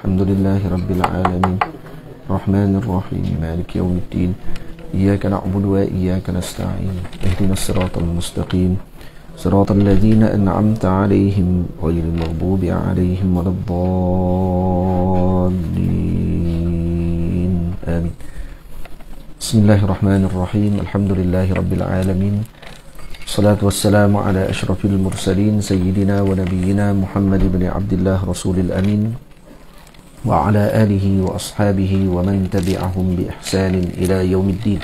الحمد لله رب العالمين الرحمن الرحيم مالك يوم الدين إياك نعبد وإياك نستعين اهدنا الصراط المستقيم صراط الذين أنعمت عليهم غير المغضوب عليهم ولا الضالين آمين. بسم الله الرحمن الرحيم الحمد لله رب العالمين الصلاة والسلام على أشرف المرسلين سيدنا ونبينا محمد بن عبد الله رسول الأمين وعلى آله وأصحابه ومن تبعهم بإحسان إلى يوم الدين.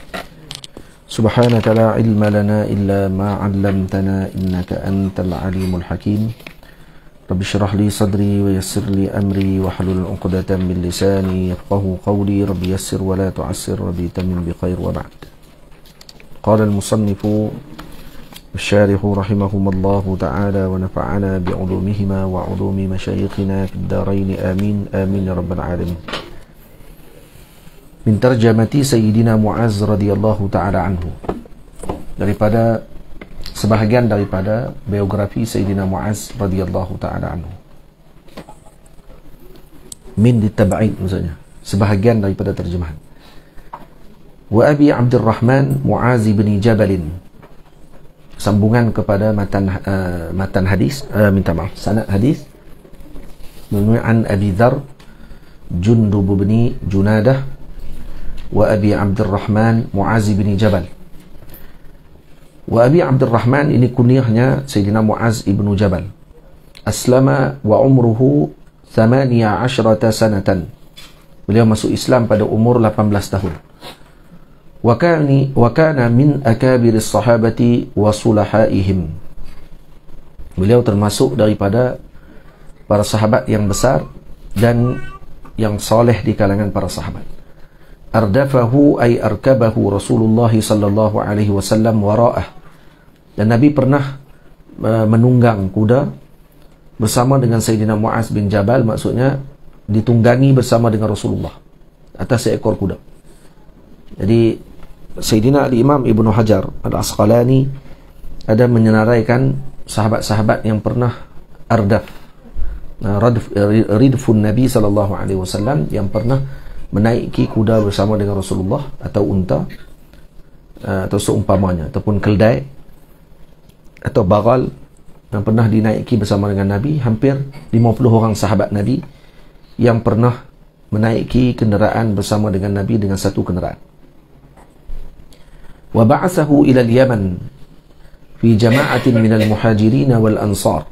سبحانك لا علم لنا إلا ما علمتنا إنك أنت العليم الحكيم. رب اشرح لي صدري ويسر لي أمري واحلل عقدة من لساني يفقهوا قولي. رب يسر ولا تعسر رب تمم بخير. وبعد. قال المصنف الشارح رحمهم الله تعالى ونفعنا بعلومهما وعلوم مشايخنا في الدارين آمين آمين يا رب العالمين. Min tarjamati Sayyidina Mu'az radhiyallahu ta'ala anhu, daripada sebahagian daripada biografi Sayyidina Mu'az radhiyallahu ta'ala anhu. Min ditaba'in maksudnya, sebahagian daripada terjemahan. Wa Abi Abdurrahman Mu'az bin Jabalin, sambungan kepada matan hadis, sanad hadis, an Abi Dzar Jundub bin Junadah wa Abi Abdurrahman Mu'az bin Jabal. Wa Abi Abdurrahman ini kunyahnya Sayyidina Mu'az ibnu Jabal. Aslama wa umruhu 18 sanatan. Beliau masuk Islam pada umur 18 tahun. Wa kana min akabiris sahabati wa sulahaihim. Beliau termasuk daripada para sahabat yang besar dan yang soleh di kalangan para sahabat. Ardafahu ay arkabahu Rasulullah sallallahu alaihi wasallam wara'ah. Dan Nabi pernah menunggang kuda bersama dengan Sayyidina Mu'az bin Jabal, maksudnya ditunggangi bersama dengan Rasulullah atas seekor kuda. Jadi Sayyidina Al-Imam Ibnu Hajar Al-Asqalani ada menyenaraikan sahabat-sahabat yang pernah ridfun Nabi sallallahu alaihi wasallam, yang pernah menaiki kuda bersama dengan Rasulullah atau unta atau seumpamanya, ataupun keldai atau bagal yang pernah dinaiki bersama dengan Nabi. Hampir 50 orang sahabat Nabi yang pernah menaiki kenderaan bersama dengan Nabi dengan satu kenderaan. Wa ba'athahu ila al-Yaman fi jama'atin min al-muhajirin wal ansar.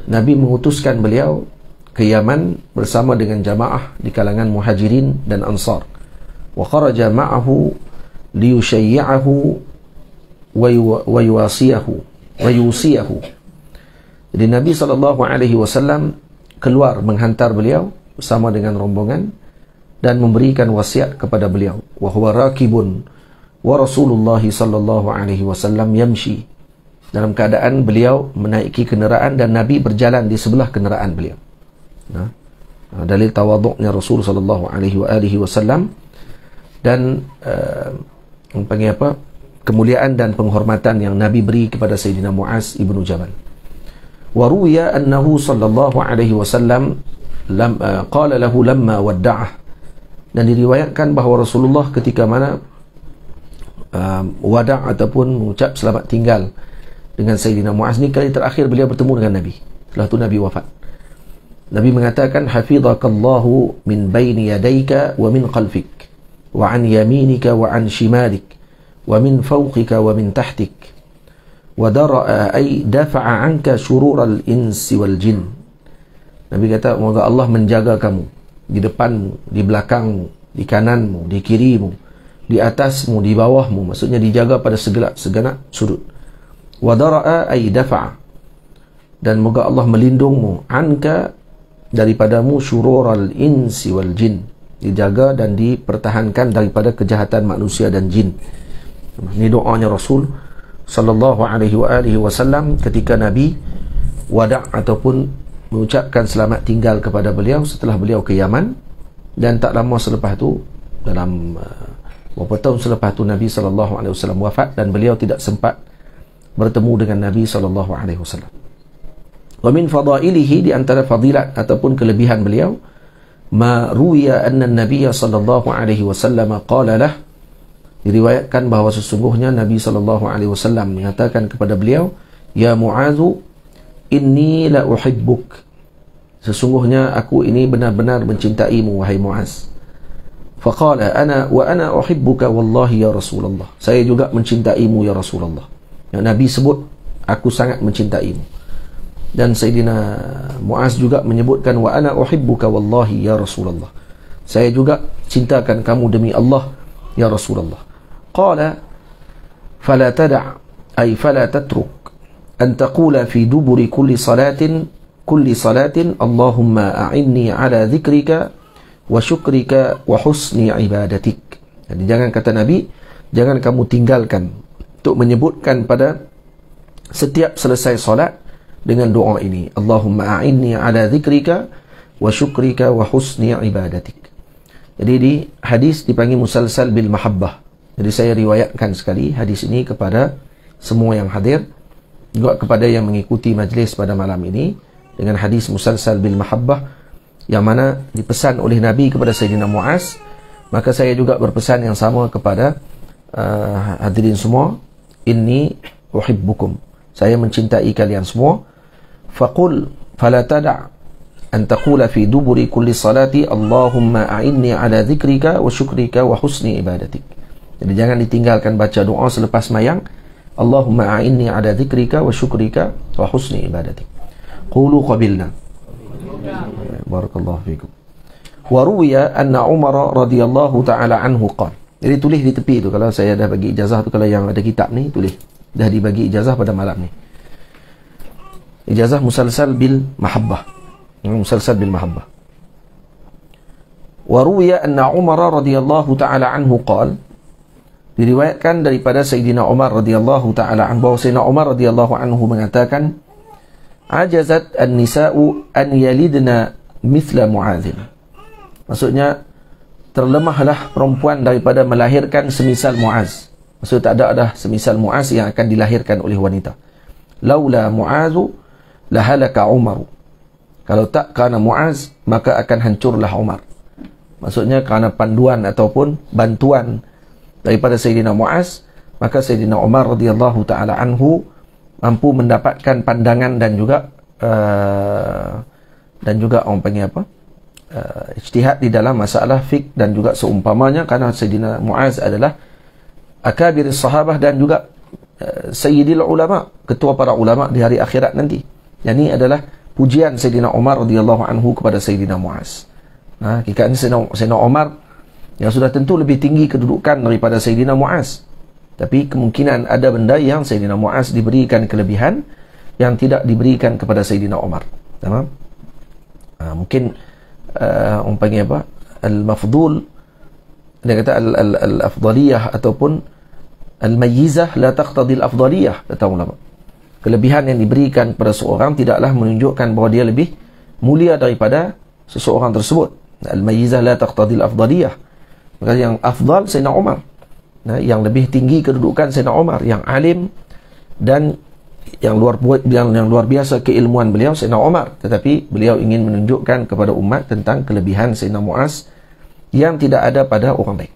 Nabi mengutuskan beliau ke Yaman bersama dengan jamaah di kalangan muhajirin dan ansar. Wa kharaja ma'ahu liyushayyi'ahu wa yusiyahu. Jadi Nabi SAW keluar menghantar beliau bersama dengan rombongan dan memberikan wasiat kepada beliau. Wa huwa rakibun wa Rasulullah SAW yamshi. Dalam keadaan beliau menaiki kenderaan dan Nabi berjalan di sebelah kenderaan beliau. Dalil tawaduknya Rasul sallallahu alaihi wasallam dan kemuliaan dan penghormatan yang Nabi beri kepada Sayyidina Mu'az ibnu Jabal. Wa ruwiya annahu sallallahu alaihi wasallam qala lahu lamma wadda'ah. Dan diriwayatkan bahawa Rasulullah ketika mana wada' ataupun mengucap selamat tinggal dengan Sayyidina Mu'az, ni kali terakhir beliau bertemu dengan Nabi. Setelah itu Nabi wafat. Nabi mengatakan, hafizakallahu min baini yadayka wa min khalfik wa an yaminika wa an shimalik wa min fawqika wa min tahtik wa dara'a ay dafa'a anka syurural insi wal jin. Nabi kata, semoga Allah menjaga kamu di depanmu, di belakangmu, di kananmu, di kirimu, di atasmu, di bawahmu, maksudnya dijaga pada segenap sudut. Wa dara'a ay dafa'a, dan moga Allah melindungmu, anka, daripadamu, syurural insi wal jin, dijaga dan dipertahankan daripada kejahatan manusia dan jin. Ini doanya Rasul sallallahu alaihi wasallam ketika Nabi wada' ataupun mengucapkan selamat tinggal kepada beliau setelah beliau ke Yaman. Dan tak lama selepas itu, dalam beberapa tahun selepas itu, Nabi sallallahu alaihi wasallam wafat dan beliau tidak sempat bertemu dengan Nabi sallallahu alaihi wasallam. Wa min fadailihi, di antara fadilat ataupun kelebihan beliau, ma ruwiya anna an-nabiy sallallahu alaihi wasallam qala lah, diriwayatkan bahawa sesungguhnya Nabi sallallahu alaihi wasallam mengatakan kepada beliau, ya Mu'adz, inni la uhibbuk, sesungguhnya aku ini benar-benar mencintaimu wahai Mu'adz. Faqala ana uhibbuka wallahi ya Rasulullah, saya juga mencintaimu ya Rasulullah. Yang Nabi sebut aku sangat mencintaimu. Dan Sayyidina Mu'adz juga menyebutkan wa ana uhibbuka wallahi ya Rasulullah, saya juga cintakan kamu demi Allah ya Rasulullah. Qala fala tada' ay fala tatruk an taqula fi duburi kulli salatin Allahumma a'inni ala dhikrika wa syukrika wa husni ibadatik. Jadi jangan, kata Nabi, jangan kamu tinggalkan untuk menyebutkan pada setiap selesai solat dengan doa ini, Allahumma a'inni ala dhikrika wa syukrika wa husni ibadatik. Jadi di hadis dipanggil musalsal bil mahabbah. Jadi saya riwayatkan sekali hadis ini kepada semua yang hadir, juga kepada yang mengikuti majlis pada malam ini, dengan hadis musalsal bil mahabbah yang mana dipesan oleh Nabi kepada Sayyidina Mu'adz. Maka saya juga berpesan yang sama kepada hadirin semua, inni uhibbukum, saya mencintai kalian semua. Faqul fala tada' an taqula fi duburi kulli salati Allahumma a'inni ala dhikrika wa syukrika wa husni ibadatik. Jadi jangan ditinggalkan baca doa selepas mayang, Allahumma a'inni ala dhikrika wa syukrika wa husni ibadatik. Qulu qabilna. Barakallahu fikum. Wa ruwiya anna Umar radhiyallahu ta'ala anhu qala. Jadi tulis di tepi tu, kalau saya dah bagi ijazah tu, kalau yang ada kitab ni tulis, dah dibagi ijazah pada malam ni. Ijazah musalsal bil mahabbah. Musalsal bil mahabbah. Wa ruwiya anna Umar radhiyallahu ta'ala anhu qala. Diriwayatkan daripada Sayyidina Umar radhiyallahu ta'ala anhu, bahawa Sayyidina Umar radhiyallahu anhu mengatakan, ajazat an-nisa'u an yalidna mithla Mu'adz. Maksudnya terlemahlah perempuan daripada melahirkan semisal Mu'adz. Maksudnya tak ada semisal Mu'adz yang akan dilahirkan oleh wanita. Laula Mu'adz lahalaka Umar. Kalau tak kerana Mu'adz, maka akan hancurlah Umar. Maksudnya kerana panduan ataupun bantuan daripada Sayyidina Mu'adz, maka Sayyidina Umar radhiyallahu ta'ala anhu mampu mendapatkan pandangan dan juga orang panggil apa, ijtihad di dalam masalah fiqh dan juga seumpamanya, kerana Sayyidina Mu'adz adalah akabir sahabah dan juga sayyidil ulama, ketua para ulama di hari akhirat nanti. Yang ini adalah pujian Sayyidina Umar radhiyallahu anhu kepada Sayyidina Mu'adz. Hakikatnya Sayyidina Umar yang sudah tentu lebih tinggi kedudukan daripada Sayyidina Mu'adz, tapi kemungkinan ada benda yang Sayyidina Mu'adz diberikan kelebihan yang tidak diberikan kepada Sayyidina Umar. Tamam? Mungkin orang panggil apa? Al-mafdul, dia kata al-afdaliyah ataupun al-mayyizah la taqtadi al-afdaliyah, kata ulama. Kelebihan yang diberikan kepada seorang tidaklah menunjukkan bahawa dia lebih mulia daripada seseorang tersebut. Al-mayyizah la taqtadi al-afdaliyah. Maka yang afdal Sayyidina Umar. Yang lebih tinggi kedudukan Sayyidina Umar, yang alim dan yang luar biasa keilmuan beliau Sayyidina Umar. Tetapi beliau ingin menunjukkan kepada umat tentang kelebihan Sayyidina Mu'adz yang tidak ada pada orang lain.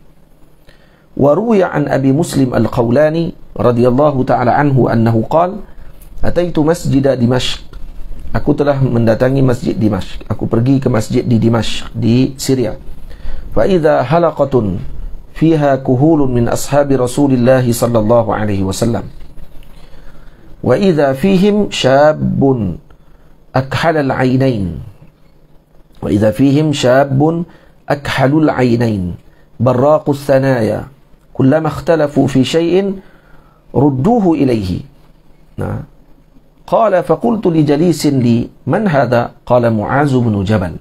Wa ruwiya an Abi Muslim Al-Khawlani radhiyallahu ta'ala anhu annahu qala, ataitu masjid Dimashq, aku telah mendatangi masjid Dimashq, aku pergi ke masjid di Dimashq di Syria. Fa idza halaqatun فيها كهول من أصحاب رسول الله صلى الله عليه وسلم وإذا فيهم شاب أكحل العينين براق الثنايا كلما اختلفوا في شيء ردوه إليه. قال فقلت لجليس لي من هذا؟ قال معاذ بن جبل.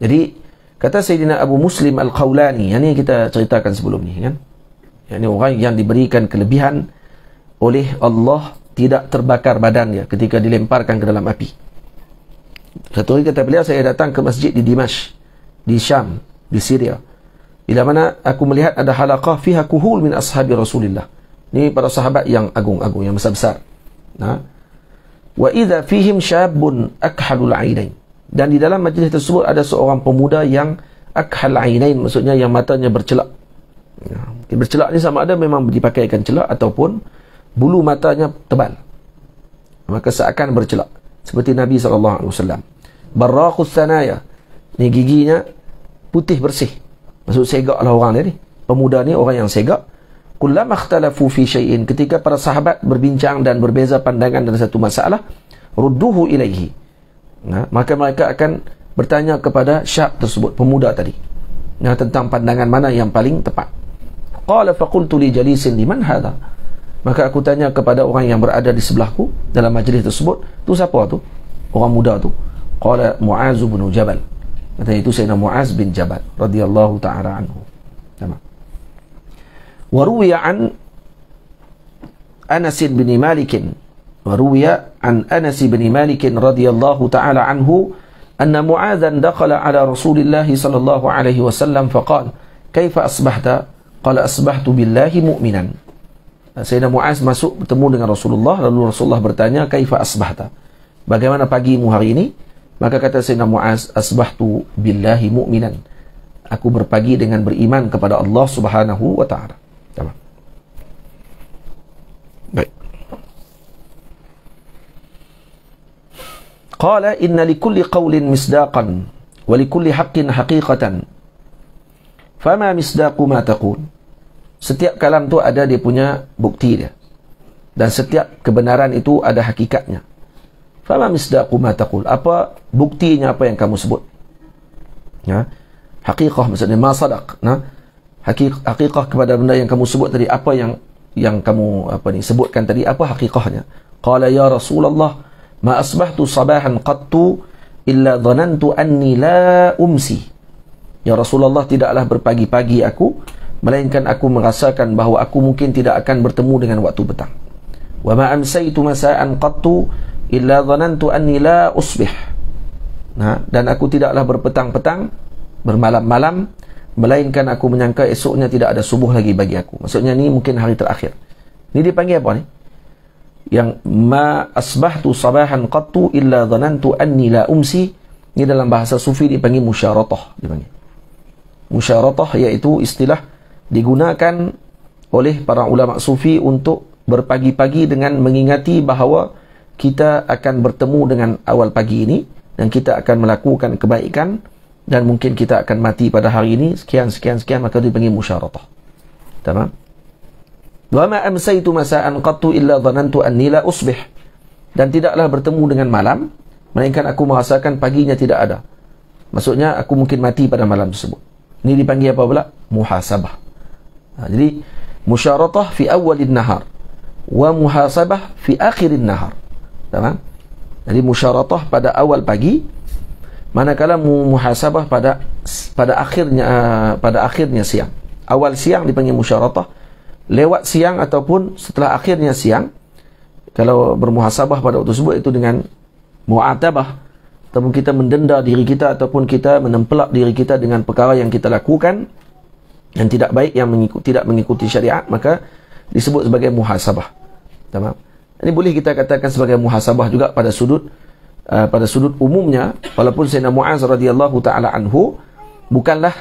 Jadi kata Sayyidina Abu Muslim Al-Khawlani, yang ini kita ceritakan sebelum ni kan, yang ini orang yang diberikan kelebihan oleh Allah, tidak terbakar badannya ketika dilemparkan ke dalam api. Satu hari kata beliau, saya datang ke masjid di Dimashq di Syam, di Syria, bila mana aku melihat ada halaqah fiha kuhul min ashabi Rasulillah. Ini para sahabat yang agung-agung, yang besar-besar. Wa idza fihim syabun akhalul ainain. Dan di dalam majlis tersebut ada seorang pemuda yang akhal ainain, maksudnya yang matanya bercelak. Bercelak ni sama ada memang dipakaikan celak ataupun bulu matanya tebal, maka seakan bercelak seperti Nabi SAW. Barraqus sanaya, ni giginya putih bersih, maksud segak lah orang dia ni, pemuda ni orang yang segak. Kullama ikhtalafu fi syai'in, ketika para sahabat berbincang dan berbeza pandangan dalam satu masalah, rudduhu ilaihi, maka mereka akan bertanya kepada syab tersebut, pemuda tadi, tentang pandangan mana yang paling tepat. Qala faqultu li jalisin liman hadha, maka aku tanya kepada orang yang berada di sebelahku dalam majlis tersebut, tu siapa tu orang muda tu? Qala Muaz bin Jabal, kata itu Sayyidina Muaz bin Jabal radhiyallahu ta'ala anhu. Tamam. وروي عن أنس بن مالك رضي الله تعالى عنه أن معاذا دخل على رسول الله صلى الله عليه وسلم فقال كيف أصبحت؟ قال أصبحت بالله مؤمنا. Sayyidina Muaz masuk bertemu dengan Rasulullah, lalu Rasulullah bertanya, kaifa asbahta, bagaimana pagimu hari ini? Maka kata Sayyidina Muaz, asbahtu billahi mu'minan, aku berpagi dengan beriman kepada Allah Subhanahu wa ta'ala. Tamam. Baik. Qala inna likulli qawlin misdaqan wa likulli haqqin haqiqatan. Fama misdaqu ma taqul. Setiap kalam tu ada dia punya bukti dia, dan setiap kebenaran itu ada hakikatnya. Fama misdaqu ma taqul, apa buktinya apa yang kamu sebut? Ya. Haqiqah maksudnya ma sadaq, hakikah kepada benda yang kamu sebut tadi, apa yang kamu sebutkan tadi, apa hakikahnya? Qala ya Rasulullah ma asbahtu sabahan qattu illa dhanantu anni la umsi. Ya Rasulullah, tidaklah berpagi-pagi aku, melainkan aku merasakan bahawa aku mungkin tidak akan bertemu dengan waktu petang. Wa ma amsaytu masa'an qattu illa dhanantu anni la usbih. Dan aku tidaklah berpetang-petang, bermalam-malam, melainkan aku menyangka esoknya tidak ada subuh lagi bagi aku. Maksudnya ni mungkin hari terakhir. Ni dipanggil apa ni? Yang ma asbahtu sabahan qattu illa dhanantu anni la umsi. Ni dalam bahasa sufi dipanggil musyaratah. Musyaratah iaitu istilah digunakan oleh para ulama sufi untuk berpagi-pagi dengan mengingati bahawa kita akan bertemu dengan awal pagi ini dan kita akan melakukan kebaikan, dan mungkin kita akan mati pada hari ini sekian, maka dipanggil musyaratah. Tamam? Wa ma amsaytu masa'an qattu illa dhanantu anni la usbih. Dan tidaklah bertemu dengan malam, melainkan aku merasakan paginya tidak ada. Maksudnya aku mungkin mati pada malam tersebut. Ini dipanggil apa pula? Muhasabah. Jadi musyaratah fi awalin nahar wa muhasabah fi akhirin nahar. Tamam? Jadi musyaratah pada awal pagi, manakala muhasabah pada akhirnya siang. Awal siang dipanggil musyaratah, lewat siang ataupun setelah akhirnya siang, kalau bermuhasabah pada waktu tersebut itu dengan mu'atabah, ataupun kita mendenda diri kita ataupun kita menempelak diri kita dengan perkara yang kita lakukan yang tidak baik, yang tidak mengikuti syariat, maka disebut sebagai muhasabah. Tamam? Ini boleh kita katakan sebagai muhasabah juga pada sudut umumnya, walaupun Sayyidina Muaz radhiyallahu ta'ala anhu bukanlah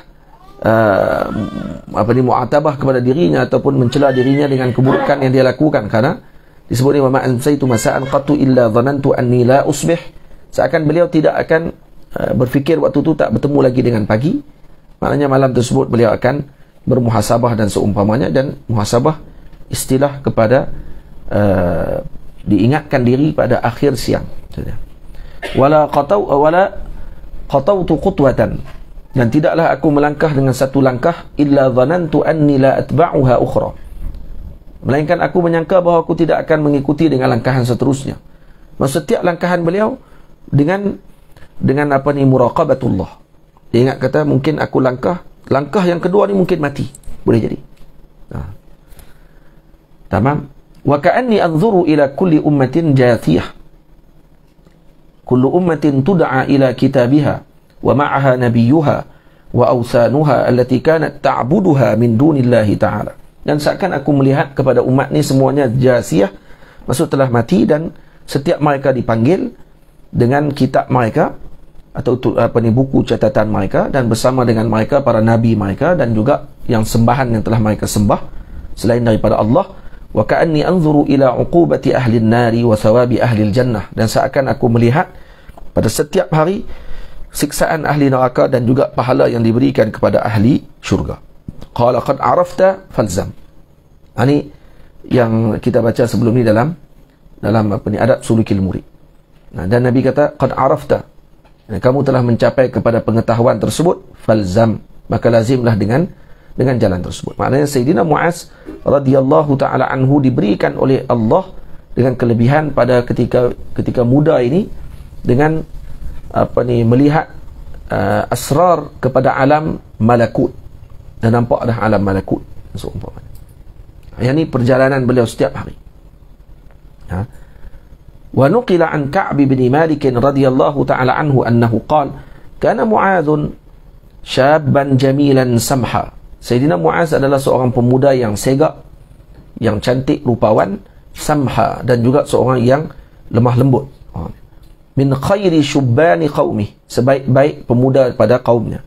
mu'atabah kepada dirinya ataupun mencela dirinya dengan keburukan yang dia lakukan, karena disebut ni wa ma ansaitu masa'an qattu illa dhanantu anni la usbih, seakan beliau tidak akan berfikir waktu itu tak bertemu lagi dengan pagi, maknanya malam tersebut beliau akan bermuhasabah dan seumpamanya. Dan muhasabah istilah kepada diingatkan diri pada akhir siang. Wala qatawtu qutwatan, dan tidaklah aku melangkah dengan satu langkah illa dhanantu anni la atba'uha ukhra, melainkan aku menyangka bahawa aku tidak akan mengikuti dengan langkahan seterusnya. Maksud setiap langkahan beliau dengan muraqabatullah. Dia ingat kata mungkin aku langkah yang kedua ni mungkin mati, boleh jadi. Tamam. Wa ka'anni anzuru ila kulli ummatin jathiyah, kullu ummatin tud'a ila kitabiha wa ma'aha nabiyyuha wa awsanuha allati kanat ta'buduha min dunillahi ta'ala. Dan seakan aku melihat kepada umat ni semuanya jasiyah, maksud telah mati, dan setiap mereka dipanggil dengan kitab mereka atau buku catatan mereka, dan bersama dengan mereka para nabi mereka dan juga yang sembahan yang telah mereka sembah selain daripada Allah. Wa ka'anni anzuru ila uqubati ahli an-nari wa thawabi ahli al-jannah, dan seakan aku melihat pada setiap hari siksaan ahli neraka dan juga pahala yang diberikan kepada ahli syurga. Qala qad arafta falzam. Ini yang kita baca sebelum ni dalam adab sulukil murid. Dan Nabi kata qad arafta, kamu telah mencapai kepada pengetahuan tersebut, falzam, maka lazimlah dengan jalan tersebut. Maknanya Sayyidina Muaz radhiyallahu taala anhu diberikan oleh Allah dengan kelebihan pada ketika muda ini, dengan melihat asrar kepada alam malakut, dan nampak dah alam malakut. Yang ini perjalanan beliau setiap hari. Wa nuqila an Ka'b bin Malik radhiyallahu ta'ala anhu annahu qala kana Mu'adz syabban jamilan samha. Sayyidina Mu'adz adalah seorang pemuda yang segak, yang cantik rupawan, samha, dan juga seorang yang lemah lembut. Min khairi syubbani qaumi, sebaik-baik pemuda pada kaumnya.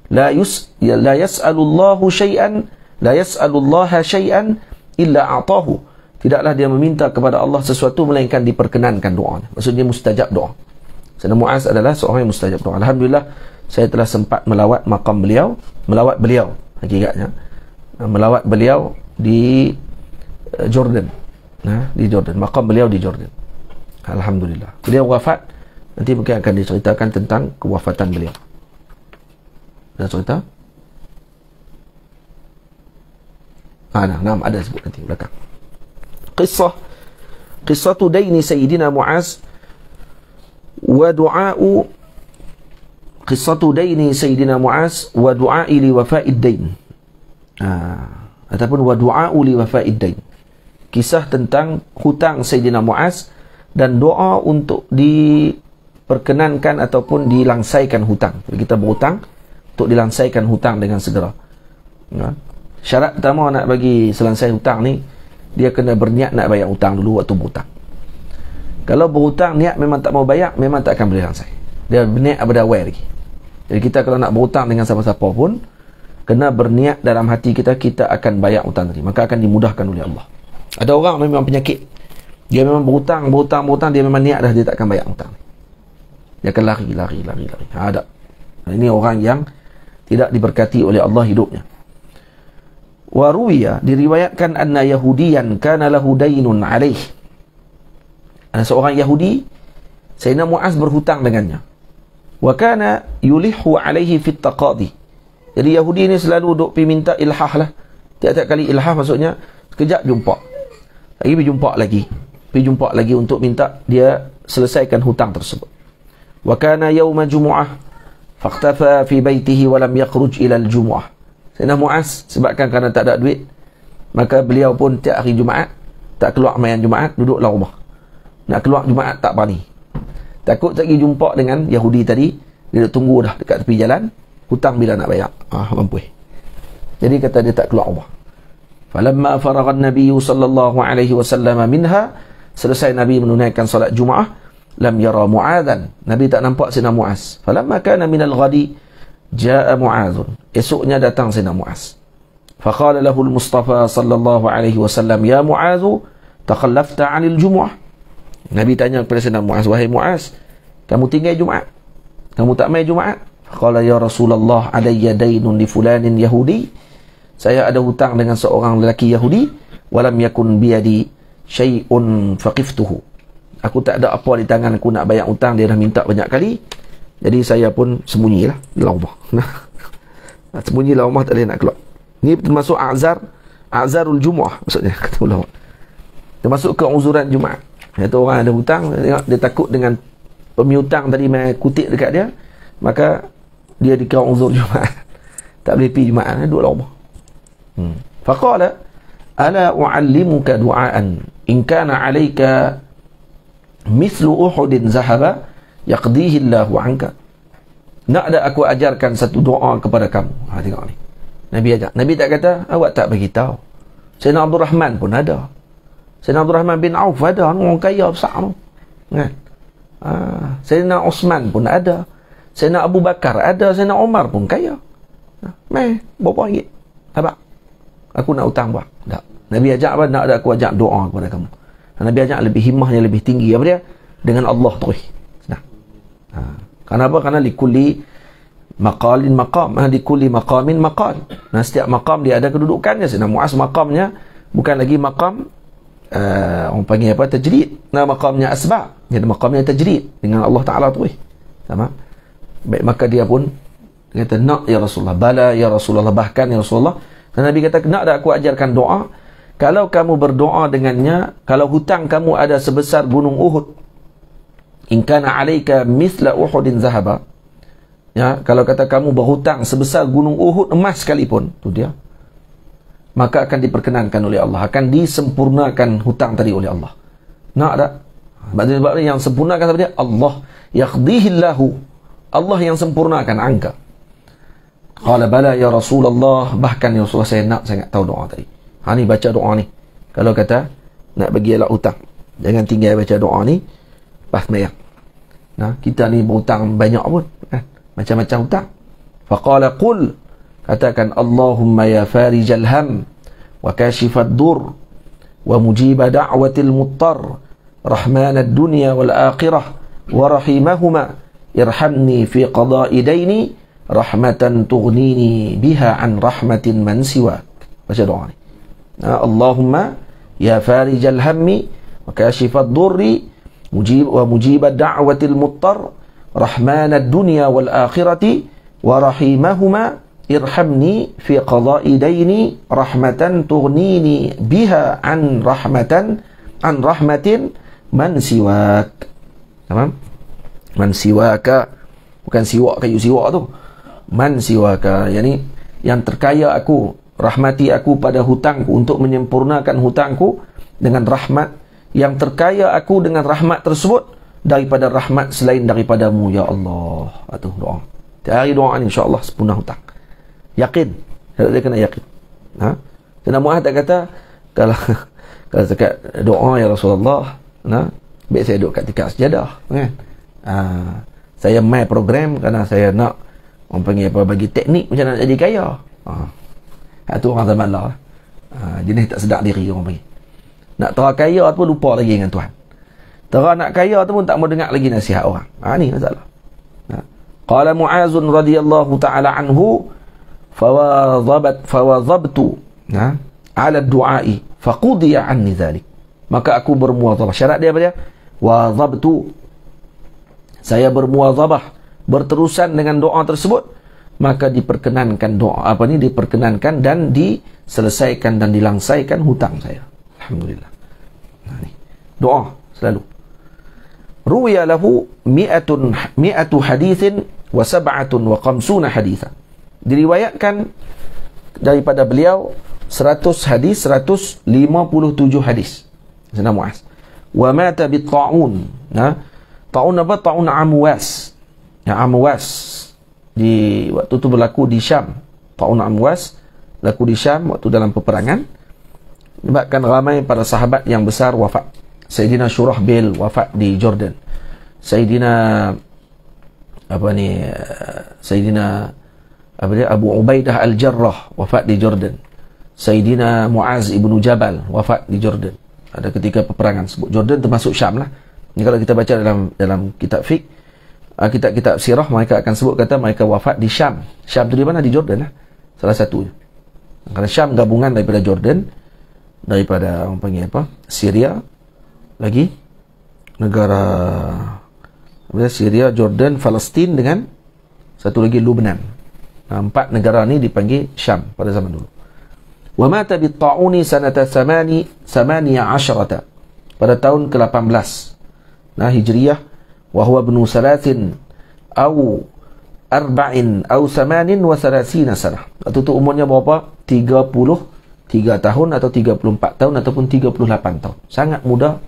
La yas'alullahu syai'an, la yas'alullaha syai'an illa a'tahu. Tidaklah dia meminta kepada Allah sesuatu melainkan diperkenankan doa. Maksudnya mustajab doa. Sayyidina Mu'adz adalah seorang yang mustajab doa. Alhamdulillah, saya telah sempat melawat makam beliau, hakikatnya melawat beliau di Jordan. Di Jordan, makam beliau di Jordan. Alhamdulillah. Beliau wafat, nanti mungkin akan diceritakan tentang kewafatan beliau. Ada cerita? Ada sebut nanti belakang. Qissatu daini Sayyidina Mu'adz wa du'a'u qissatu daini Sayyidina Mu'adz wa du'a'i li wafa'id dain. Ataupun wa du'a'u li wafa'id dain. Kisah tentang hutang Sayyidina Mu'adz dan doa untuk diperkenankan ataupun dilangsaikan hutang. Jadi kita berhutang untuk dilangsaikan hutang dengan segera. Syarat pertama nak bagi selesai hutang ni, dia kena berniat nak bayar hutang dulu waktu berhutang. Kalau berhutang niat memang tak mau bayar, memang tak akan boleh langsai. Dia berniat pada awal lagi. Jadi kita kalau nak berhutang dengan siapa-siapa pun, kena berniat dalam hati kita akan bayar hutang tadi, maka akan dimudahkan oleh Allah. Ada orang memang penyakit, dia memang berhutang, dia memang niat dah dia tak akan bayar hutang. Dia akan lari. Ada. Ini orang yang tidak diberkati oleh Allah hidupnya. Wa ruwiya, diriwayatkan anna yahudiyan kana lahu dainun alaih. Ada seorang Yahudi, Sayyidina Mu'adz berhutang dengannya. Wa kana yulihu alaihi fit taqadi. Jadi Yahudi ni selalu duk pergi minta ilhah lah. Tiap-tiap kali ilhah maksudnya sekejap jumpa. Pergi jumpa lagi untuk minta dia selesaikan hutang tersebut. Wa kana yawma jumu'ah faqtafa fi baitihi wa lam yakhruj ila al-jumu'ah. Sayyidina Mu'adz sebabkan kerana tak ada duit, maka beliau pun tiap hari Jumaat tak keluar main Jumaat, duduklah rumah. Nak keluar Jumaat tak berani. Takut lagi jumpa dengan Yahudi tadi, dia tunggu dah dekat tepi jalan, hutang bila nak bayar. Mampu. Jadi kata dia tak keluar rumah. Falamma faragha an-nabiy sallallahu alaihi wasallam minha, selesai Nabi menunaikan solat Jumaat, lam yara Mu'adzan, Nabi tak nampak Sayyidina Mu'adz. Falamma kana min al-ghadi jaa Mu'adzun, esoknya datang Sayyidina Mu'adz. Faqala lahu al-Mustafa sallallahu alaihi wasallam, ya Mu'adz, takhallafta 'anil jumu'ah. Nabi tanya kepada Sayyidina Mu'adz, wahai Mu'adz, kamu tinggal Jumaat, kamu tak mai Jumaat? Faqala ya Rasulullah, alayya daynun li fulanin yahudi, saya ada hutang dengan seorang lelaki Yahudi, walam yakun biyadi syai'un faqiftuhu, aku tak ada apa di tangan aku nak bayar hutang, dia dah minta banyak kali. Jadi saya pun sembunyilah dalam rumah. Sembunyi dalam rumah, tak boleh nak keluar. Ini termasuk a'zarul jumu'ah maksudnya, kata ulama. Termasuk keuzuran Jumaat. Itu orang ada hutang, dia takut dengan pemiutang tadi main kutip dekat dia, maka dia dikira uzur Jumaat. Tak boleh pergi Jumaat, duduk dalam rumah. Faqala ala u'allimuka du'aan in kana 'alayka mithlu Uhudin zahaba yaqdihi Allahu 'anka. Nak ada aku ajarkan satu doa kepada kamu. Tengok ni. Nabi ajak. Nabi tak kata awak tak bagi tahu. Sayyidina Abdul Rahman pun ada. Sayyidina Abdul Rahman bin Auf ada, orang kaya besar tu. Kan? Sayyidina Osman pun ada. Sayyidina Abu Bakar ada, Sayyidina Umar pun kaya. Berapa ringgit? Abang, aku nak hutang buat. Tak. Nabi ajak apa? Nak ada aku ajak doa kepada kamu. Nabi ajak lebih himmahnya lebih tinggi apa dia? Dengan Allah terus. Nah. Kenapa? Karena likulli maqalin maqam, likulli maqamin maqal. Nah, setiap maqam dia ada kedudukannya. Sayyidina Muaz maqamnya bukan lagi maqam orang panggil apa? Tajrid. Nah, maqamnya asba'. Jadi maqamnya tajrid dengan Allah Taala terus. Sama? Baik, maka dia pun kata, nak ya Rasulullah, bala ya Rasulullah, bahkan ya Rasulullah. Dan Nabi kata, nak dah aku ajarkan doa. Kalau kamu berdoa dengannya, kalau hutang kamu ada sebesar gunung Uhud, in kana alaika mithla Uhudin zahaba, ya, kalau kata kamu berhutang sebesar gunung Uhud emas sekalipun, tu dia, maka akan diperkenankan oleh Allah, akan disempurnakan hutang tadi oleh Allah. Nak tak? Sebab yang sempurnakan apa dia? Allah. Yaqdihillahu, Allah yang sempurnakan angka. Qala bala ya Rasulullah, bahkan ya Rasulullah, saya nak sangat tahu doa tadi. Ni baca doa ni. Kalau kata nak bagi elak hutang, jangan tinggal baca doa ni pas mayang. Nah, kita ni berhutang banyak pun kan? Macam-macam hutang. Faqala qul, katakan Allahumma ya farijal ham wa kashifad dur wa mujiba da'watil muttar rahmanad dunya wal akhirah wa rahimahuma irhamni fi qada'i daini rahmatan tughnini biha an rahmatin man siwak. Baca doa ni. Allahumma ya farijal hammi wa kashifad durri mujib da'watil muttar rahmanad dunya wal akhirati wa rahimahuma irhamni fi qada'i daini rahmatan tughnini biha an rahmatin man siwak. Tamam? Man siwaka, bukan siwak kayu siwak tu. Man siwaka, yakni yang terkaya aku, rahmati aku pada hutangku, untuk menyempurnakan hutangku dengan rahmat, yang terkaya aku dengan rahmat tersebut daripada rahmat selain daripadamu ya Allah. Itu doa. Hari doa ni insya-Allah sempurna hutang. Yakin. Dia kena yakin. Sayyidina Muaz tak kata kalau cakap doa ya Rasulullah, baik saya duduk kat tikar sejadah kan. Saya main program kerana saya nak orang panggil apa, bagi teknik macam nak jadi kaya. Itu orang zaman lah. Jenis tak sedar diri orang panggil. Nak tahu kaya tu pun lupa lagi dengan Tuhan. Tahu nak kaya tu pun tak mau dengar lagi nasihat orang. Ni masalah. Qala Muaz radhiyallahu ta'ala anhu fawadhabtu ala du'ai faqudiya anni dhalik. Maka aku bermuwadhabah. Syarat dia apa dia? Wadhabtu, saya bermuwadhabah, berterusan dengan doa tersebut, maka diperkenankan doa diperkenankan dan diselesaikan dan dilangsaikan hutang saya. Alhamdulillah. Ni doa selalu. Ruwiya lahu mi'atu hadithin wa sab'atun wa khamsuna hadithan. Diriwayatkan daripada beliau 100 hadis, 157 hadis. Sayyidina Muaz. Wa mata bi ta'un. Ta'un apa? Ta'un Amwas. Amwas di waktu tu berlaku di Syam. Ta'un Amwas berlaku di Syam waktu dalam peperangan. Menyebabkan ramai para sahabat yang besar wafat. Sayyidina Shurahbil wafat di Jordan. Sayyidina Abu Ubaidah Al-Jarrah wafat di Jordan. Sayyidina Muaz ibnu Jabal wafat di Jordan. Ada ketika peperangan sebut. Jordan termasuk Syam lah. Ini kalau kita baca dalam kitab fiqh, kitab sirah, mereka akan sebut kata mereka wafat di Syam. Syam tu di mana? Di Jordan lah. Salah satunya. Kerana Syam gabungan daripada Jordan, daripada orang panggil apa? Syria, lagi negara Syria, Jordan, Palestin dengan satu lagi Lebanon. 4 negara ni dipanggil Syam pada zaman dulu. Wa mata bi ta'uni sanata 18 pada tahun ke-18 Hijriyah, wa huwa ibnu 3 atau 4 atau 38 sanah. Waktu tu umurnya berapa? 33 tahun atau 34 tahun ataupun 38 tahun. Sangat muda.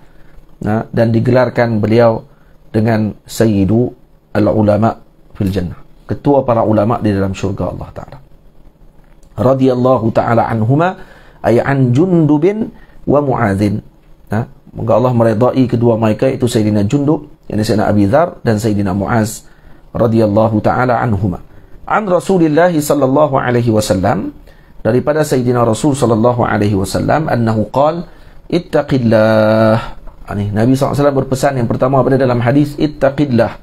Dan digelarkan beliau dengan Sayyidu al-ulama fil jannah, ketua para ulama di dalam syurga Allah Ta'ala. Radiyallahu ta'ala anhuma ay an Jundubin wa Mu'adzin. Moga Allah meridai kedua mereka, itu Sayyidina Jundub, yang Sayyidina Abi Dzar, dan Sayyidina Mu'az radhiyallahu taala anhuma. An Rasulillah sallallahu alaihi wasallam, daripada Sayyidina Rasul sallallahu alaihi wasallam, annahu qala ittaqillah. Nabi SAW berpesan yang pertama pada dalam hadis, ittaqillah.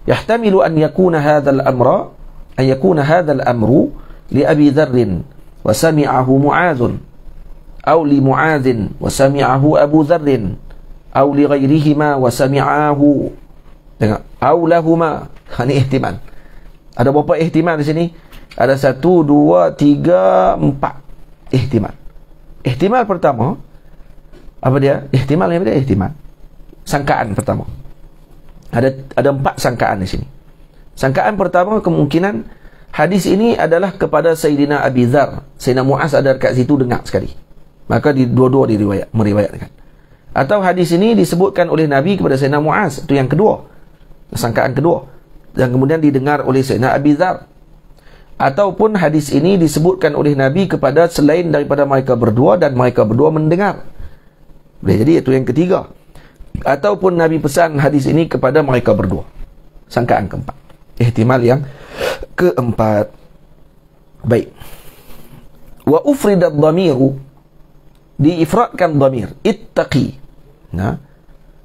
Yahtamilu an yakuna hadzal amra, an yakuna hadzal amru li Abi Dharr wa sami'ahu Mu'adh, aw li Mu'adh wa sami'ahu Abu Dharr, aw li ghairihima wa sami'ahu, aw lahuma. Ini ihtimal. Ada berapa ihtimal di sini? Ada 1, 2, 3, 4 ihtimal. Ihtimal pertama, apa dia? Ihtimal yang dia ihtimal. Sangkaan pertama. Ada 4 sangkaan di sini. Sangkaan pertama, kemungkinan hadis ini adalah kepada Sayyidina Abi Dharr. Sayyidina Mu'az ada dekat situ dengar sekali. Maka dua-dua meriwayatkan. Atau hadis ini disebutkan oleh Nabi kepada Sayyidina Mu'az. Itu yang kedua. Sangkaan kedua. Dan kemudian didengar oleh Sayyidina Abi Dharr. Ataupun hadis ini disebutkan oleh Nabi kepada selain daripada mereka berdua dan mereka berdua mendengar. Boleh jadi itu yang ketiga. Ataupun Nabi pesan hadis ini kepada mereka berdua. Sangkaan keempat. Ihtimal yang keempat. Baik. Wa ufridat dhamiru, diifradkan dhamir ittaqi,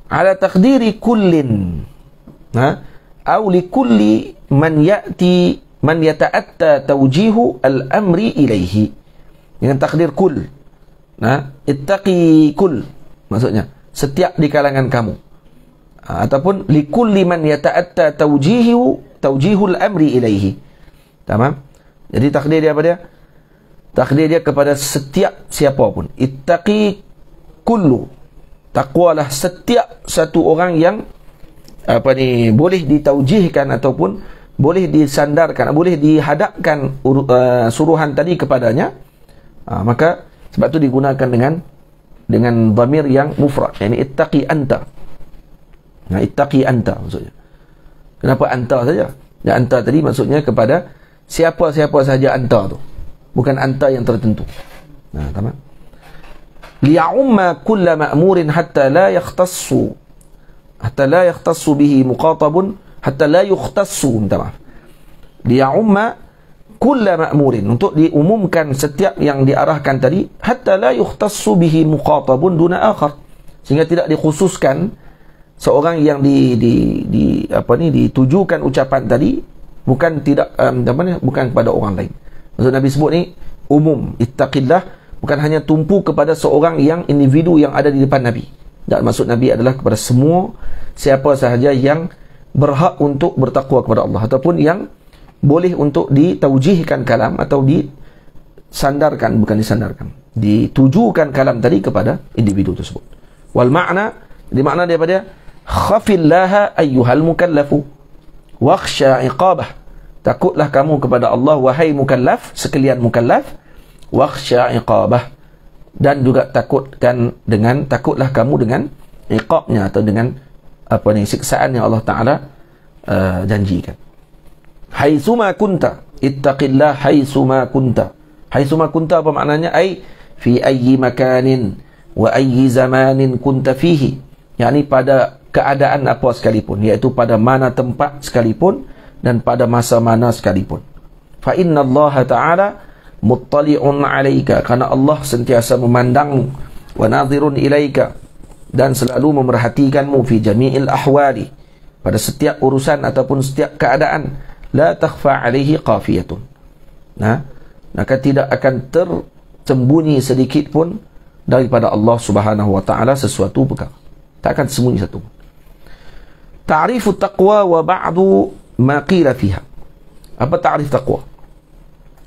ala taqdiri kullin, aw li kulli man ya'ti man yata'atta tawjihu al-amri ilaihi, dengan takdir kull. Ittaqi kull, maksudnya setiap di kalangan kamu, ataupun likulli man yata'atta tawjihul amri ilaihi. Tamam? Jadi takdir dia apa dia? Takdir dia kepada setiap siapa pun. Ittaqi kullu, takwalah setiap satu orang yang boleh ditaujihkan ataupun boleh disandarkan, boleh dihadapkan suruhan tadi kepadanya. Maka sebab tu digunakan dengan dhamir yang mufrad, yakni ittaqi anta. Ittaqi anta maksudnya. Kenapa anta saja? Dan anta tadi maksudnya kepada siapa-siapa saja anta tu. Bukan anta yang tertentu. Tamam. Liya'umma kulla ma'murin hatta la yakhtassu bihi muqatabun, hatta la yukhtassu, minta maaf. Liya'umma kulla ma'murin, untuk diumumkan setiap yang diarahkan tadi, hatta la yukhtassu bihi muqatabun duna akhar, sehingga tidak dikhususkan seorang yang ditujukan ucapan tadi bukan kepada orang lain. Maksud Nabi sebut ni umum, ittaqillah, bukan hanya tumpu kepada seorang yang individu yang ada di depan Nabi. Dan maksud Nabi adalah kepada semua, siapa sahaja yang berhak untuk bertakwa kepada Allah, ataupun yang boleh untuk ditaujihkan kalam atau disandarkan, bukan disandarkan, ditujukan kalam tadi kepada individu tersebut. Wal makna, di makna daripada khafillaha ayyuhal mukallafu wakhsha iqabah, takutlah kamu kepada Allah wahai mukallaf, sekalian mukallaf, wakhsha iqabah, dan juga takutlah kamu dengan iqabnya, atau dengan siksaan yang Allah Ta'ala janjikan. Haitsuma kunta, ittaqillah haitsuma kunta. Haitsuma kunta apa maknanya? Ai fi ayyi makanin wa ayyi zamanin kunta fihi, yakni pada keadaan apa sekalipun, iaitu pada mana tempat sekalipun dan pada masa mana sekalipun. Fa inna Allah Ta'ala muttali'un 'alaika, karena Allah sentiasa memandang, wa nadhirun ilaika, dan selalu memerhatikanmu, fi jami'il ahwali, pada setiap urusan ataupun setiap keadaan. La takhfa 'alaihi qafiyatun, maka tidak akan tersembunyi sedikit pun daripada Allah Subhanahu wa Ta'ala sesuatu perkara, tak akan tersembunyi satu. Ta'rifut taqwa wa ba'du ma qila fiha. Apa ta'rif taqwa?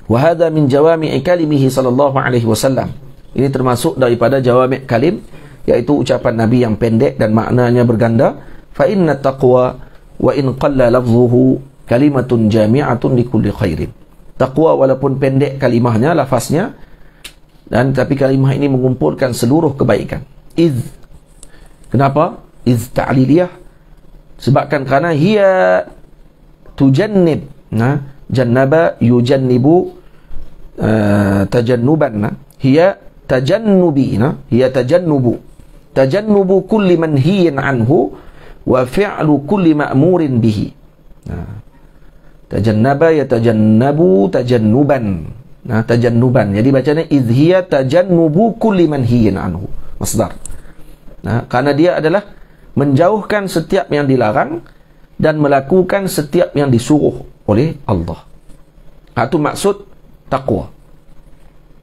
Wa hadha min jawami'i kalimihi sallallahu alaihi wasallam. Ini termasuk daripada jawami' kalim, iaitu ucapan Nabi yang pendek dan maknanya berganda. Fa inna taqwa wa in qalla lafzuhu kalimatun jami'atun likulli khairin. Taqwa walaupun pendek kalimahnya, lafaznya, dan tapi kalimah ini mengumpulkan seluruh kebaikan. Kenapa? Ta'liliyah. Sebabkan kerana hiya tujannib, jannaba yujannibu tajannuban, hiya tajannubi, hiya tajannubu kulli manhiyin anhu wa fi'lu kulli ma'murin bihi. Tajannaba yatajannabu tajannuban. Nah, tajannuban. Jadi bacanya idhiya tajannubu kulli manhiyin anhu. Masdar. Nah, karena dia adalah menjauhkan setiap yang dilarang dan melakukan setiap yang disuruh oleh Allah. Itu maksud taqwa.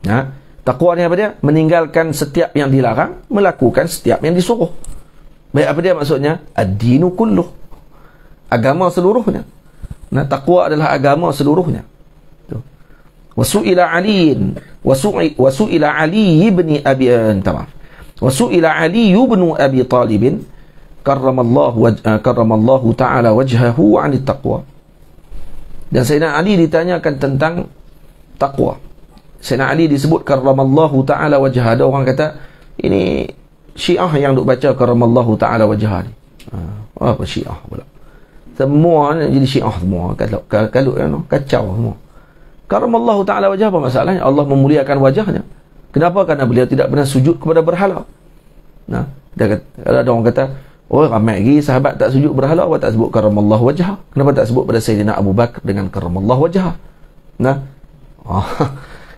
Nah, taqwa ni apa dia? Meninggalkan setiap yang dilarang, melakukan setiap yang disuruh. Baik, apa dia maksudnya? Ad-dinu kulluh. Agama seluruhnya. Nah, taqwa adalah agama seluruhnya. Wasu'ila aliin wasu'ila Ali ibn Abi wasu'ila Ali ibn Abi Talib karramallahu ta'ala wajhahu 'anil taqwa. Dan Sayyidina Ali ditanyakan tentang taqwa. Sayyidina Ali disebut karramallahu ta'ala wajhahu. Ada orang kata ini Syiah yang duk baca karramallahu ta'ala wajhahu ni. Apa Syiah pula? Semua jadi Syiah semua. Kalau kacau semua. Karramallahu ta'ala wajah, apa masalahnya? Allah memuliakan wajahnya. Kenapa? Karena beliau tidak pernah sujud kepada berhala. Nah, ada orang kata, oh ramai lagi sahabat tak sujud berhala, awak tak sebut karramallahu wajah. Kenapa tak sebut pada Sayyidina Abu Bakar dengan karramallahu wajah? Nah,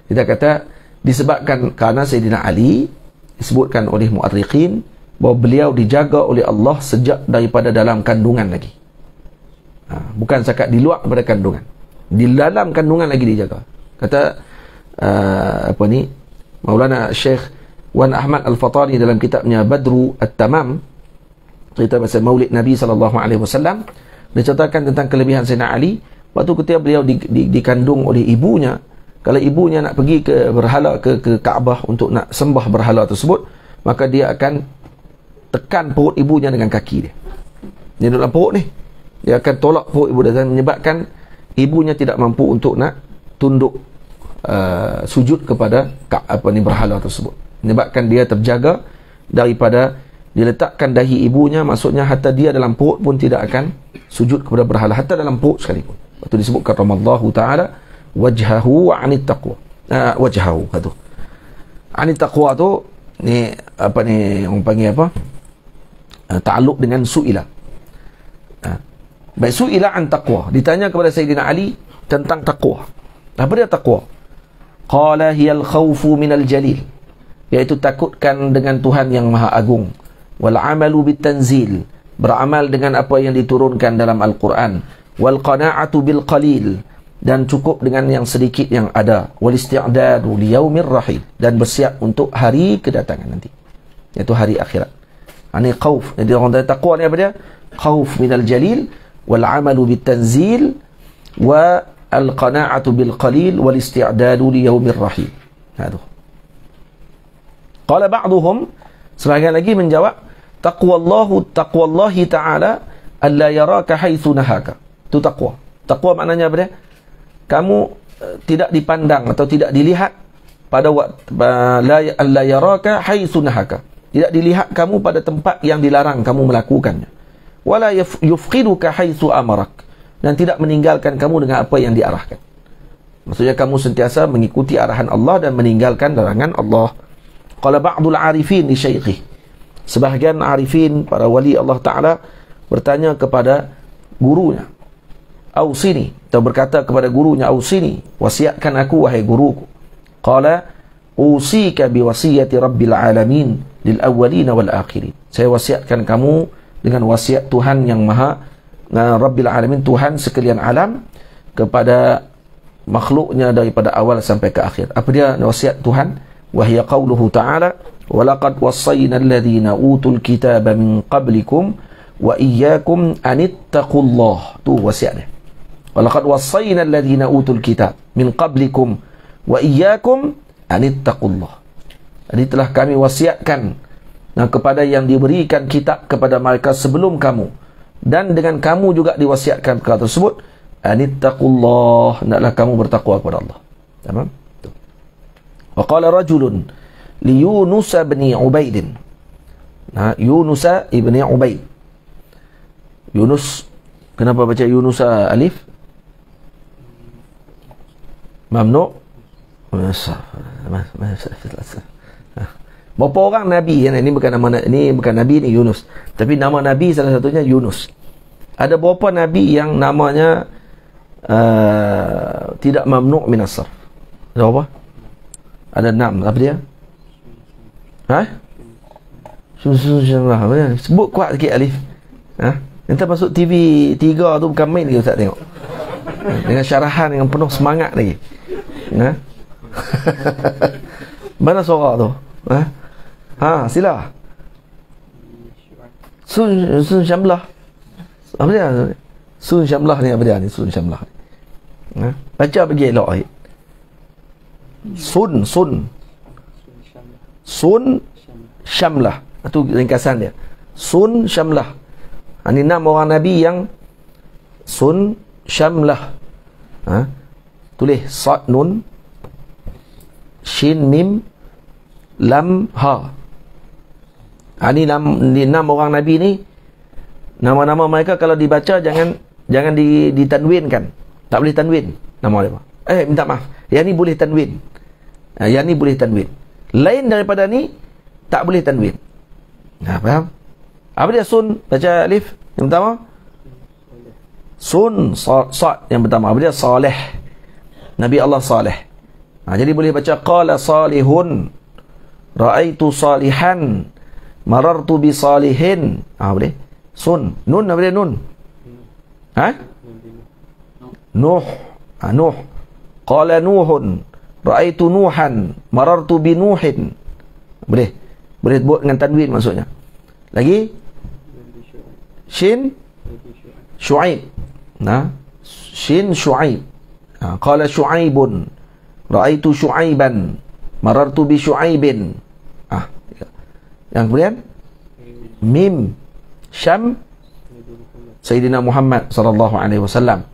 kita kata disebabkan karena Sayyidina Ali disebutkan oleh mu'arriqin bahawa beliau dijaga oleh Allah sejak daripada dalam kandungan lagi. Bukan sekat di luar daripada kandungan, di dalam kandungan lagi dijaga. Kata Maulana Syekh Wan Ahmad Al-Fatani dalam kitabnya Badru At-Tamam, cerita pasal Maulid Nabi SAW, dia ceritakan tentang kelebihan Sayyidina Ali. Waktu ketika beliau dikandung oleh ibunya, kalau ibunya nak pergi ke berhala, ke Kaabah untuk nak sembah berhala tersebut, maka dia akan tekan perut ibunya dengan kaki dia. Dia dalam perut ni, dia akan tolak perut ibu dia dan menyebabkan ibunya tidak mampu untuk nak tunduk sujud kepada berhala tersebut. Menyebabkan dia terjaga daripada diletakkan dahi ibunya, maksudnya hatta dia dalam perut pun tidak akan sujud kepada berhala, hatta dalam perut sekalipun. Waktu disebutkan ramallahu ta'ala wajhahu wa 'anit taqwa. Wajhahu tu. 'Anit taqwa tu ni apa ni orang panggil apa? Ta'alluq dengan su'ila. Baik, su'ila an taqwa, ditanya kepada Sayyidina Ali tentang taqwa. Apa dia taqwa? Qala hiyal khawfu minal jalil, iaitu takutkan dengan Tuhan yang Maha Agung. Wal amalu bit tanzil, beramal dengan apa yang diturunkan dalam Al-Quran. Wal qana'atu bil qalil, dan cukup dengan yang sedikit yang ada. Wal isti'dadu li yaumir rahil, dan bersiap untuk hari kedatangan nanti, iaitu hari akhirat. Ini khauf. Jadi orang taqwa ni apa dia? Khauf minal jalil, wal amalu bit tanzil, wa al qana'atu bil qalil, wal isti'dadu li yaumir rahil. Itu. Qala ba'duhum, sebagian lagi menjawab, taqwallahi ta'ala alla yaraka haitsu nahaka. Itu taqwa. Taqwa maknanya apa dia? Kamu tidak dipandang atau tidak dilihat pada waktu alla yaraka haitsu nahaka. Tidak dilihat kamu pada tempat yang dilarang kamu melakukannya. Wala yufqiduka haitsu amarak, dan tidak meninggalkan kamu dengan apa yang diarahkan. Maksudnya kamu sentiasa mengikuti arahan Allah dan meninggalkan larangan Allah. Qala ba'dul arifin li syaikhi, sebahagian arifin para wali Allah Ta'ala bertanya kepada gurunya, ausini, atau berkata kepada gurunya, ausini, wasiatkan aku wahai guruku. Qala usika biwasiyati rabbil alamin lil awwalin wal akhirin, saya wasiatkan kamu dengan wasiat Tuhan yang Maha Rabbil Alamin, Tuhan sekalian alam, kepada makhluknya daripada awal sampai ke akhir. Apa dia wasiat Tuhan? Wahya qauluhu ta'ala walaqad wassayna alladhina utul kitaba min qablikum wa iyyakum anittaqullah. Tu wasiatnya. Walaqad wassayna alladhina utul kitab min qablikum wa iyyakum anittaqullah. Jadi telah kami wasiatkan kepada yang diberikan kitab kepada mereka sebelum kamu, dan dengan kamu juga diwasiatkan perkara tersebut, anittaqullah, hendaklah kamu bertakwa kepada Allah. Tamam? Wa qala rajulun li Yunus bin Ubaid. Yunus ibn Ubaid. Yunus, kenapa baca Yunus alif? Mamnu. Berapa orang Nabi? Ini bukan nama, ini bukan Nabi ni Yunus, tapi nama Nabi salah satunya Yunus. Ada berapa Nabi yang namanya tidak mamnu' min as-sarf. Ada apa? Ada 6. Apa dia? Ha? Apa dia? Sebut kuat sikit alif. Ha? Nanti masuk TV 3 tu bukan main ke Ustaz tengok. Dengan syarahan yang penuh semangat lagi. Ha? Mana suara tu? Ha? Ha, sila. Sun Syamlah. Apa dia? Sun Syamlah ni apa dia ni? Sun Syamlah. Ha? Baca bagi elok ayat. Sun Syamlah. Itu ringkasan dia. Sun Syamlah. Ini 6 orang Nabi yang Sun Syamlah. Ha? Tulis Sad Nun Shin Mim Lam Ha. Ini 6 orang Nabi ni, nama-nama mereka kalau dibaca jangan ditanwinkan. Tak boleh tanwin nama dia. Minta maaf. Yang ni boleh tanwin. Yang ni boleh tanwin. Lain daripada ni tak boleh tanwin. Faham? Apa dia sun? Baca alif yang pertama. Sun sad yang pertama. Apa dia? Saleh. Nabi Allah Saleh. Jadi boleh baca qala salihun, ra'aitu salihan, marartu bi salihin. Boleh. Sun. Nun apa dia nun? Ha? Nuh. Nuh. Qala nuhun, ra'aitu nuhan, marartu bi nuhin. Boleh. Boleh buat dengan tanwin maksudnya. Lagi? Shin Syuaib. Shin Syuaib. Qala Syuaibun, ra'aitu Syuaiban, marartu bi Syuaibin. Yang kemudian Mim Syam Sayyidina Muhammad sallallahu alaihi wasallam.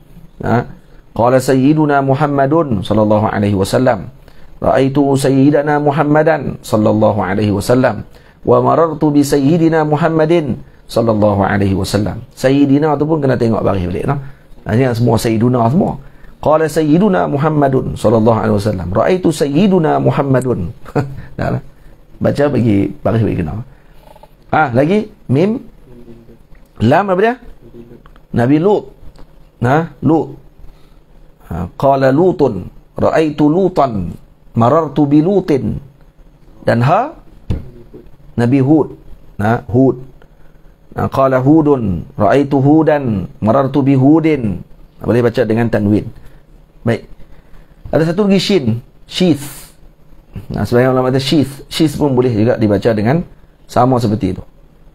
Qala Sayyiduna Muhammadun sallallahu alaihi wasallam, ra'aitu Sayyidana Muhammadan sallallahu alaihi wasallam, wa marartu bi Sayyidina Muhammadin sallallahu alaihi wasallam. Sayyidina tu pun kena tengok baris balik noh. Ini semua Sayyiduna semua. Qala Sayyiduna Muhammadun sallallahu alaihi wasallam, ra'aitu Sayyiduna Muhammadun. Dah lah. Baca bagi baris bagi kena. Lagi mim lam apa dia? Nabi Lut. Lut. Qala Lutun, ra'aitu Lutan, marartu bi Lutin. Dan ha Nabi Hud. Hud. Qala Hudun, ra'aitu Hudan, marartu bi Hudin. Boleh baca dengan tanwin. Baik. Ada satu lagi shin, sheath. Sebagian ulama kata sheath. Sheath pun boleh juga dibaca dengan sama seperti itu.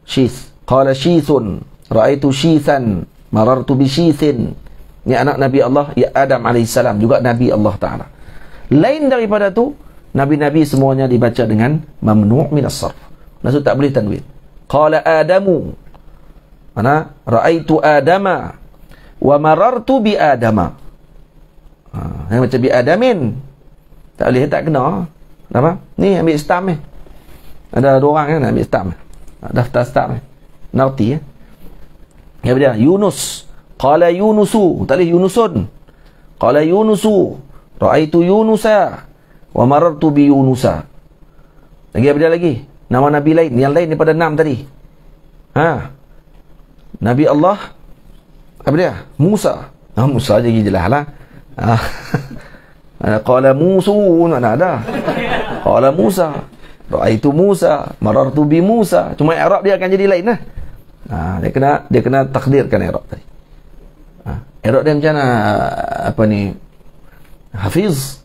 Sheath. Qala sheathun, ra'aitu sheathan, marartu bi sheathin. Ini anak Nabi Allah ya Adam alaihissalam, juga Nabi Allah Ta'ala. Lain daripada tu, Nabi-Nabi semuanya dibaca dengan mamnu' min as-sarf. Maksud tak boleh tanwin. Qala Adamu, mana? Ra'aitu Adama wa marartu bi Adama. Yang macam bi Adamin. Tak boleh, tak kena. Apa? Ni ambil stam ni. Ada 2 orang kan nak ambil stam. Daftar stam ni. Nauti ya. Ya dia Yunus. Qala Yunusu, tak boleh Yunusun. Qala Yunusu, ra'aitu Yunusa wa marartu bi Yunusa. Lagi apa dia lagi? Nama Nabi lain, yang lain daripada 6 tadi. Nabi Allah apa dia? Musa. Musa je jelas lah. Qala Musa, mana ada? Qala Musa, ra'aitu Musa, marartu bi Musa. Cuma i'rab dia akan jadi lain lah. Dia kena takdirkan i'rab tadi. I'rab dia macam mana? Apa ni? Hafiz.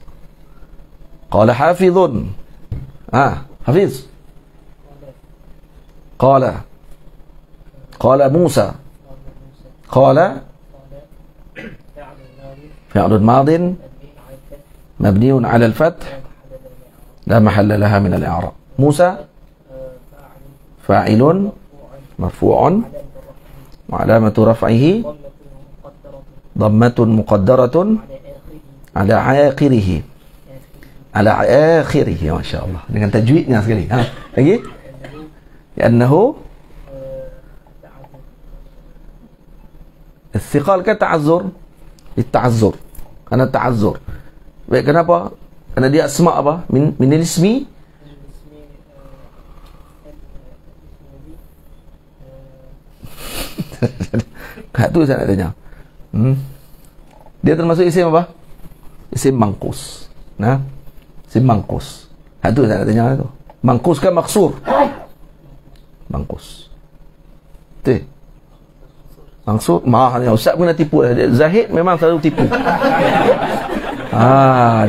Qala hafizun. Hafiz. Qala Musa. Qala fi'lun madin mabniun 'ala al-fath la mahalla laha min al-i'rab. Musa fa'ilun marfu'un wa 'alamatu raf'ihi dhammatun muqaddaratun 'ala akhirih. Ala akhirih, masya-Allah. Dengan tajwidnya sekali. Lagi? Li'annahu الثقال كتعذر للتعذر. Karena ta'azzur. Baik, kenapa? Karena dia asma apa? Min al-ismi. Tu saya nak tanya. Dia termasuk isim apa? Isim mangkus. Nah, isim mangkus. Itu saya nak tanya tu. Mangkus kan maksur? Mangkus. Betul? Maksud mahal. Ustaz pun nak tipu. Zahid memang selalu tipu.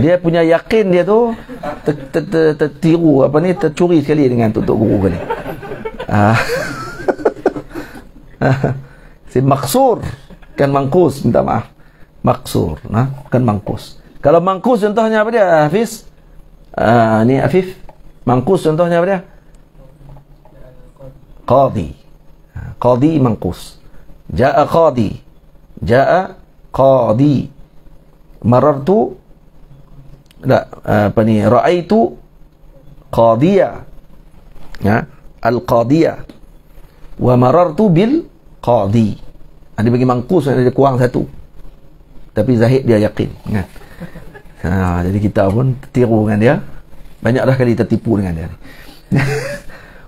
Dia punya yakin dia tu tertiru apa ni, tercuri sekali dengan tutup guru kali. Si maksur kan mangkus, minta maaf. Maksur, kan mangkus. Kalau mangkus contohnya apa dia, Hafiz? Ni Afif. Mangkus contohnya apa dia? Qadi. Qadi mangkus. Ja'a qadi. Ja'a qadi. Marartu ra'aitu qadiyah. Ya, al-qadiyah. Wa marartu bil qadi. Ada bagi mangkus, ada kurang satu. Tapi Zahid dia yakin, kan? Jadi kita pun tertiru dengan dia. Banyak dah kali tertipu dengan dia.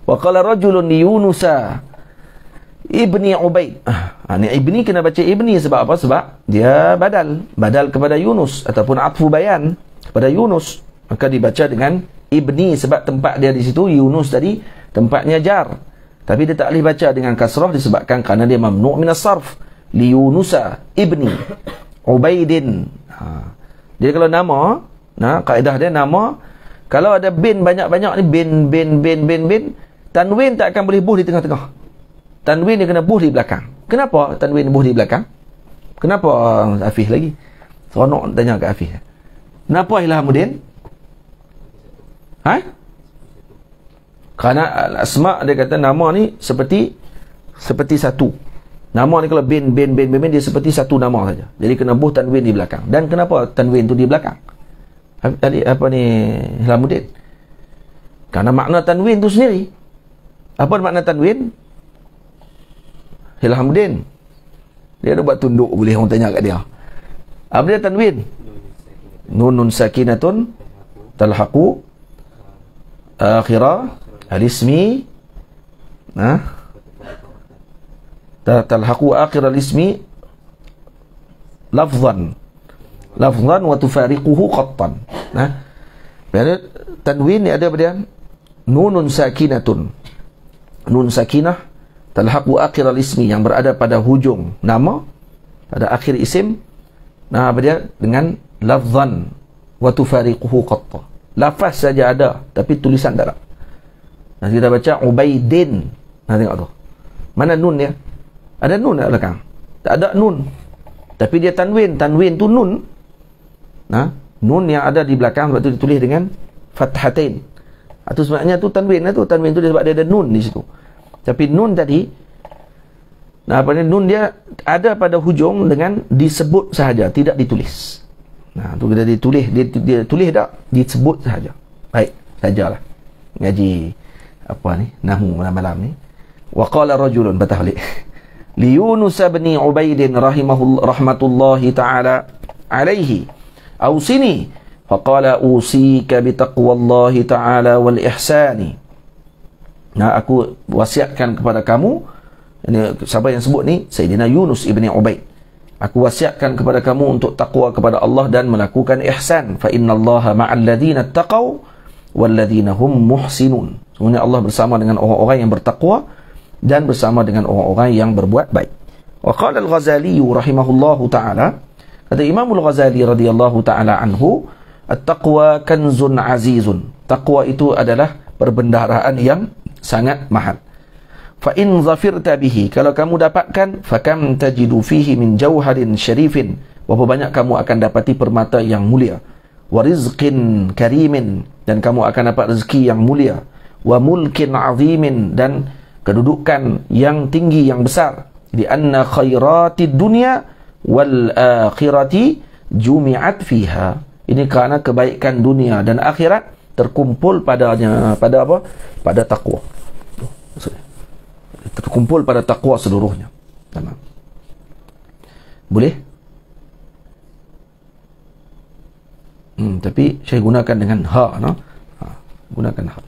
Wa qala rajulun Yunusa ibni Ubaid. Ni ibni kena baca ibni sebab apa? Sebab dia badal kepada Yunus ataupun atfu bayan kepada Yunus. Maka dibaca dengan ibni sebab tempat dia di situ Yunus tadi tempatnya jar. Tapi dia tak boleh baca dengan kasrah disebabkan kerana dia mamnu' min as-sarf. Li Yunusa ibni Ubaidin. Jadi kalau nama, kaedah dia nama, kalau ada bin banyak-banyak ni, bin, tanwin tak akan boleh buh di tengah-tengah. Tanwin dia kena buh di belakang. Kenapa tanwin buh di belakang? Kenapa Afif lagi? Seronok tanya kat Afif. Kenapa Ilhamuddin? Kerana Asma' dia kata nama ni seperti satu. Nama ni kalau bin dia seperti satu nama saja. Jadi kena buh tanwin di belakang. Dan kenapa tanwin tu di belakang? Apa ni Ilhamuddin? Karena makna tanwin tu sendiri. Apa makna tanwin? Ilhamuddin. Dia ada buat tunduk, boleh orang tanya kat dia. Apa dia tanwin? Nunun sakinatun talhaqu akhira al-ismi talhaqu akhira al-ismi lafzan wa tufariquhu qattan. Berarti tanwin ni ada pada nunun sakinatun. Nun sakinah talhaqu akhir al-ismi yang berada pada hujung nama, pada akhir isim. Apa dia? Dengan lafzan wa tufariquhu qatta. Lafaz saja ada tapi tulisan tak ada. Nanti kita baca Ubaidin. Tengok tu. Mana nun dia? Ada nun kat belakang? Tak ada nun. Tapi dia tanwin. Tanwin tu nun. Nun yang ada di belakang sebab tu ditulis dengan fathatain. Itu sebabnya tu tanwin tu. Tanwin tu sebab dia ada nun di situ. Tapi nun tadi, nun dia ada pada hujung dengan disebut sahaja, tidak ditulis. Tu kita ditulis, dia tulis tak? Disebut sahaja. Baik, sajalah. Ngaji apa ni? Nahwu malam ni. Wa qala rajulun batahli li Yunus bin Ubaidin rahmatullahi ta'ala alaihi awsini faqala usika bi taqwallahi ta'ala wal ihsani. Aku wasiatkan kepada kamu. Ini siapa yang sebut ni? Sayyidina Yunus ibni Ubaid. Aku wasiatkan kepada kamu untuk takwa kepada Allah dan melakukan ihsan. Fa innallaha ma'al ladzina taqaw wal ladzina hum muhsinun. Sesungguhnya Allah bersama dengan orang-orang yang bertakwa dan bersama dengan orang-orang yang berbuat baik. Wa qala al-Ghazali rahimahullahu ta'ala, kata Imam al-Ghazali radhiyallahu ta'ala anhu, at-taqwa kanzun azizun. Taqwa itu adalah perbendaharaan yang sangat mahal. Fa in zafirta bihi, kalau kamu dapatkan, fa kam tajidu fihi min jauharin syarifin, berapa banyak kamu akan dapati permata yang mulia, wa rizqin karimin, dan kamu akan dapat rezeki yang mulia, wa mulkin azimin, dan kedudukan yang tinggi yang besar. Di anna khairatid dunya wal akhirati jumi'at fiha. Ini kerana kebaikan dunia dan akhirat terkumpul padanya, pada apa? Pada takwa. Terkumpul pada takwa seluruhnya. Tamam. Boleh? Tapi saya gunakan dengan ha, gunakan ha.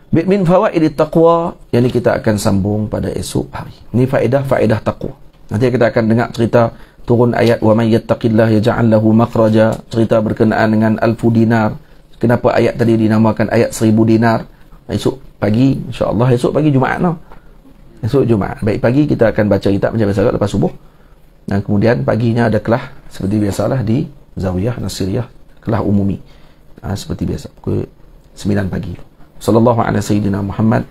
Min fawaid taqwa, yang ini kita akan sambung pada esok hari. Ini faedah taqwa. Nanti kita akan dengar cerita turun ayat wa may yattaqillah yaj'al lahu makhraja, cerita berkenaan dengan 1000 dinar. Kenapa ayat tadi dinamakan ayat 1000 dinar? Esok pagi, insya-Allah esok pagi Jumaat no. Esok Jumaat. Baik pagi kita akan baca kitab macam biasa lepas subuh. Dan kemudian paginya ada kelas seperti biasalah di Zawiyah Nasiriyah, kelas umumi. Seperti biasa pukul 9 pagi. Sallallahu ala sayyidina Muhammad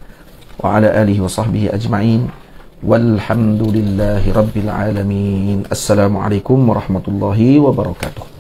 wa ala alihi wa sahbihi ajma'in. Walhamdulillahi rabbil alamin. Assalamualaikum warahmatullahi wabarakatuh.